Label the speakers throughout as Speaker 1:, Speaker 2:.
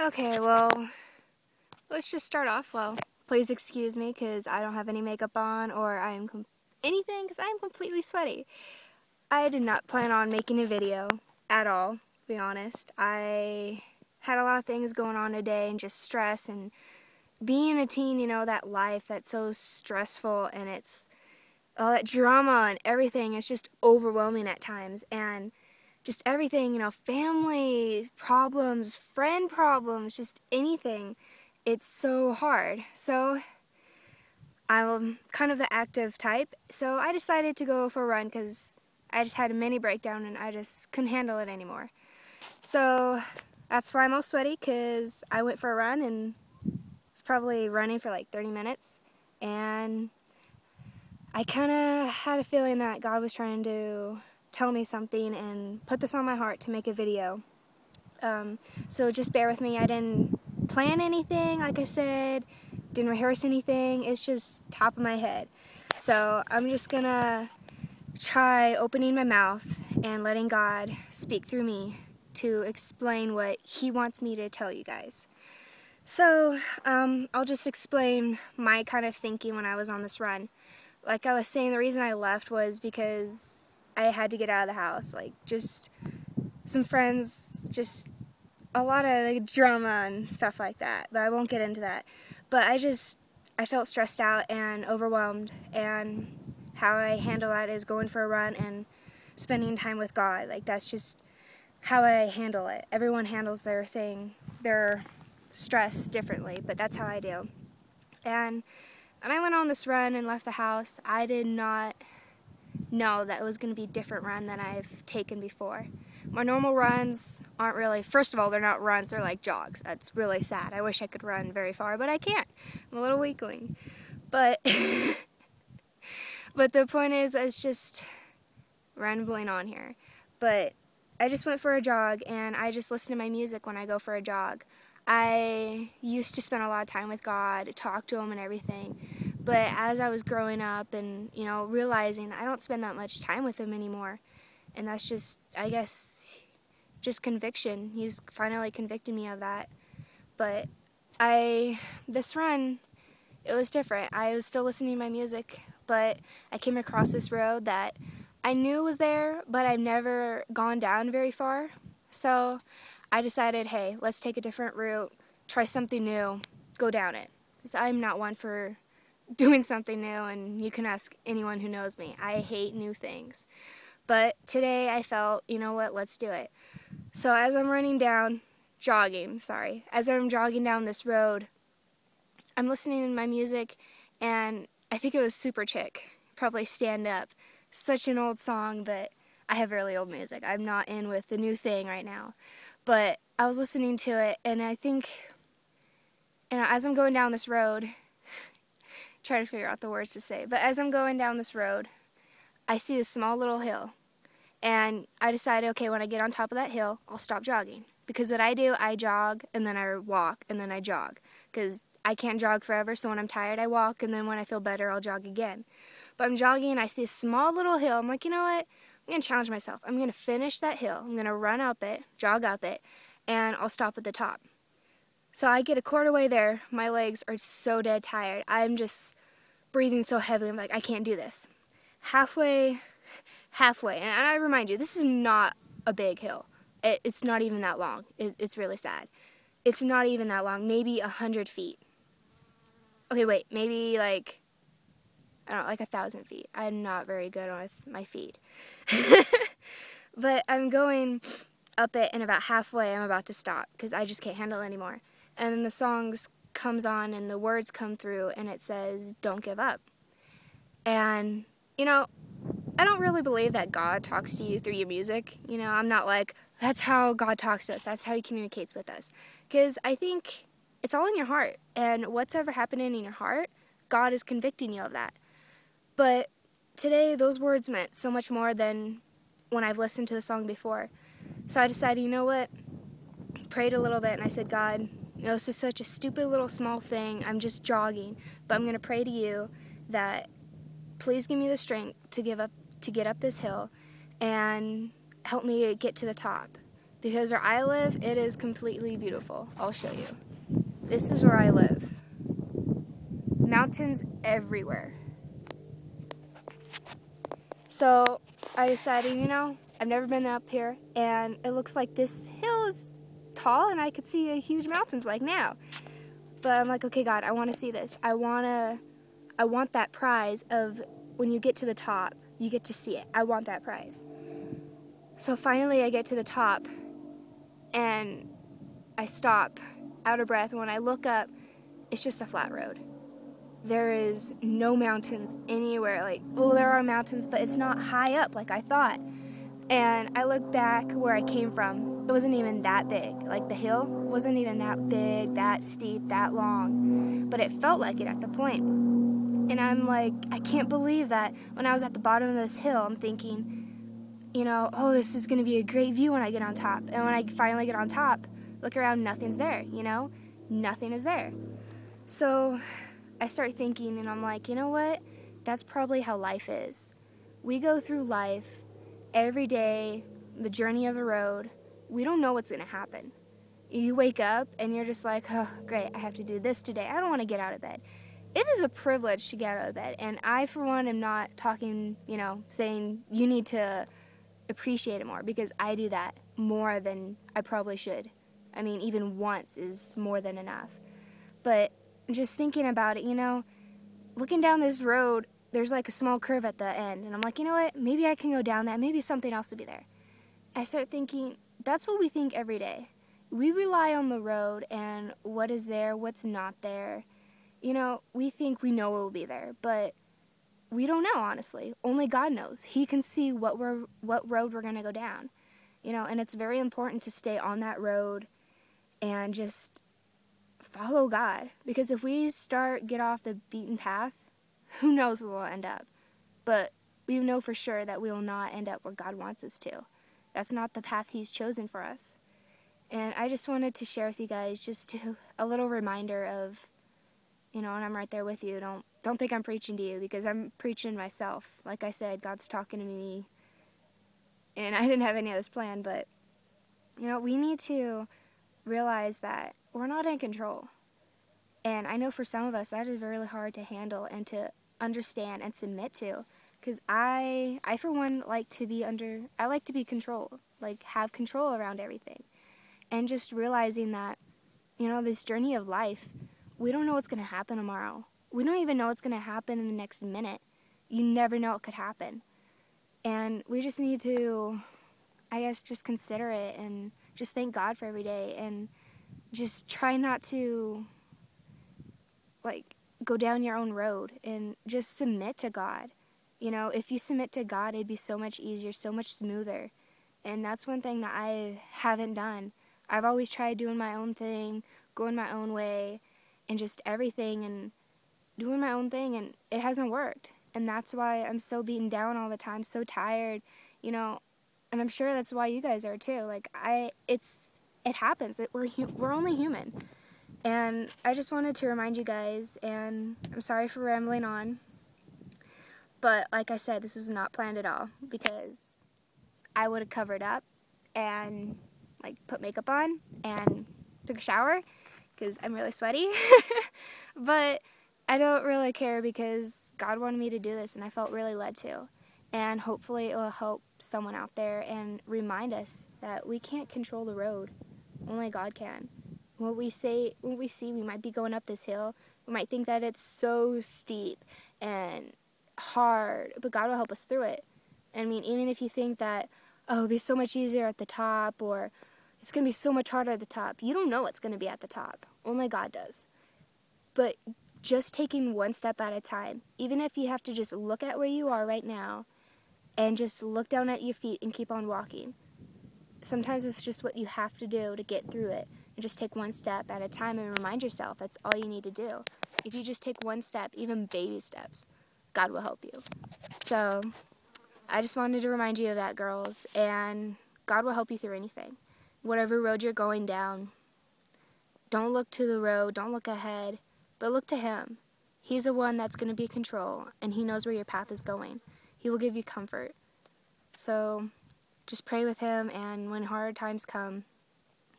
Speaker 1: Okay, well, let's just start off. Well, please excuse me because I don't have any makeup on or I am anything because I am completely sweaty. I did not plan on making a video at all, to be honest. I had a lot of things going on today and just stress, and being a teen, you know, that life that's so stressful and it's all that drama and everything is just overwhelming at times, and just everything, you know, family problems, friend problems, just anything. It's so hard. So I'm kind of the active type, so I decided to go for a run because I just had a mini breakdown and I just couldn't handle it anymore. So that's why I'm all sweaty, because I went for a run and was probably running for like 30 minutes, and I kind of had a feeling that God was trying to tell me something and put this on my heart to make a video. So just bear with me. I didn't plan anything, like I said, didn't rehearse anything. It's just top of my head. So I'm just gonna try opening my mouth and letting God speak through me to explain what He wants me to tell you guys. So I'll just explain my kind of thinking when I was on this run. Like I was saying, the reason I left was because I had to get out of the house. Like, just some friends, just a lot of like, drama and stuff like that. But I won't get into that. But I felt stressed out and overwhelmed, and how I handle that is going for a run and spending time with God. Like, that's just how I handle it. Everyone handles their thing, their stress differently, but that's how I do. And when I went on this run and left the house, I did not know that it was going to be a different run than I've taken before. My normal runs aren't really, first of all, they're not runs, they're like jogs. That's really sad. I wish I could run very far, but I can't. I'm a little weakling. But, but the point is, it's just rambling on here. But I just went for a jog, and I just listen to my music when I go for a jog. I used to spend a lot of time with God, talk to Him and everything, but as I was growing up and, you know, realizing I don't spend that much time with Him anymore, and that's just, I guess, just conviction. He's finally convicted me of that. But this run, it was different. I was still listening to my music, but I came across this road that I knew was there, but I've never gone down very far. So I decided, hey, let's take a different route, try something new, go down it. Because I'm not one for doing something new, and you can ask anyone who knows me. I hate new things. But today I felt, you know what, let's do it. So as I'm as I'm jogging down this road, I'm listening to my music, and I think it was Super Chick, probably Stand Up. Such an old song, but I have really old music. I'm not in with the new thing right now. But I was listening to it, and I think, and as I'm going down this road, trying to figure out the words to say, but as I'm going down this road, I see this small little hill. And I decided, okay, when I get on top of that hill, I'll stop jogging. Because what I do, I jog, and then I walk, and then I jog. Because I can't jog forever, so when I'm tired, I walk, and then when I feel better, I'll jog again. But I'm jogging, and I see a small little hill. I'm like, you know what? I'm going to challenge myself. I'm going to finish that hill. I'm going to run up it, jog up it, and I'll stop at the top. So I get a quarter way there. My legs are so dead tired. I'm just breathing so heavily. I'm like, I can't do this. Halfway, and I remind you, this is not a big hill. It's not even that long. It's really sad. It's not even that long, maybe 100 feet. Okay, wait, maybe like, I don't know, like 1,000 feet. I'm not very good with my feet. But I'm going up it, and about halfway I'm about to stop because I just can't handle it anymore. And then the song comes on and the words come through, and it says, "Don't give up." And, you know, I don't really believe that God talks to you through your music. You know, I'm not like, that's how God talks to us. That's how He communicates with us. Because I think it's all in your heart. And what's ever happening in your heart, God is convicting you of that. But today, those words meant so much more than when I've listened to the song before. So I decided, you know what? Prayed a little bit, and I said, God, you know, this is such a stupid little small thing. I'm just jogging. But I'm going to pray to you that please give me the strength to get up this hill and help me get to the top. Because where I live, it is completely beautiful. I'll show you. This is where I live. Mountains everywhere. So I decided, you know, I've never been up here, and it looks like this hill is tall and I could see a huge mountains like now. But I'm like, okay, God, I want to see this. I want that prize of when you get to the top, you get to see it. I want that prize. So finally I get to the top and I stop, out of breath. When I look up, it's just a flat road. There is no mountains anywhere. Like, well, there are mountains, but it's not high up like I thought. And I look back where I came from. It wasn't even that big. Like, the hill wasn't even that big, that steep, that long. But it felt like it at the point. And I'm like, I can't believe that when I was at the bottom of this hill, I'm thinking, you know, oh, this is going to be a great view when I get on top. And when I finally get on top, look around, nothing's there, you know? Nothing is there. So I start thinking, and I'm like, you know what? That's probably how life is. We go through life every day, the journey of the road. We don't know what's going to happen. You wake up, and you're just like, oh, great, I have to do this today. I don't want to get out of bed. It is a privilege to get out of bed, and I, for one, am not talking, you know, saying you need to appreciate it more, because I do that more than I probably should. I mean, even once is more than enough. But just thinking about it, you know, looking down this road, there's like a small curve at the end, and I'm like, you know what, maybe I can go down that, maybe something else will be there. I start thinking, that's what we think every day. We rely on the road and what is there, what's not there. You know, we think we know what will be there, but we don't know, honestly. Only God knows. He can see what road we're going to go down. You know, and it's very important to stay on that road and just follow God. Because if we get off the beaten path, who knows where we'll end up. But we know for sure that we will not end up where God wants us to. That's not the path He's chosen for us. And I just wanted to share with you guys just a little reminder of, you know, and I'm right there with you. Don't think I'm preaching to you, because I'm preaching myself. Like I said, God's talking to me, and I didn't have any of this planned, but, you know, we need to realize that we're not in control. And I know for some of us that is really hard to handle and to understand and submit to, because I for one like to be controlled, like have control around everything. And just realizing that, you know, this journey of life, we don't know what's going to happen tomorrow. We don't even know what's going to happen in the next minute. You never know what could happen. And we just need to, I guess, just consider it and just thank God for every day, and just try not to, like, go down your own road, and just submit to God. You know, if you submit to God, it'd be so much easier, so much smoother. And that's one thing that I haven't done. I've always tried doing my own thing, going my own way, and just everything, and doing my own thing, and it hasn't worked. And that's why I'm so beaten down all the time, so tired, you know, and I'm sure that's why you guys are too. Like, it happens. We're only human. And I just wanted to remind you guys, and I'm sorry for rambling on, but like I said, this was not planned at all, because I would have covered up and, like, put makeup on and took a shower, because I'm really sweaty. But I don't really care, because God wanted me to do this, and I felt really led to. And hopefully it will help someone out there and remind us that we can't control the road. Only God can. When we see we might be going up this hill, we might think that it's so steep and hard, but God will help us through it. I mean, even if you think that, oh, it'll be so much easier at the top, or it's going to be so much harder at the top, you don't know what's going to be at the top. Only God does. But just taking one step at a time, even if you have to just look at where you are right now and just look down at your feet and keep on walking. Sometimes it's just what you have to do to get through it, and just take one step at a time and remind yourself that's all you need to do. If you just take one step, even baby steps, God will help you. So I just wanted to remind you of that, girls, and God will help you through anything. Whatever road you're going down, don't look to the road, don't look ahead, but look to Him. He's the one that's going to be in control, and He knows where your path is going. He will give you comfort. So just pray with him, and when hard times come,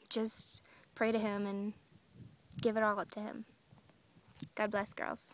Speaker 1: just pray to him and give it all up to him. God bless, girls.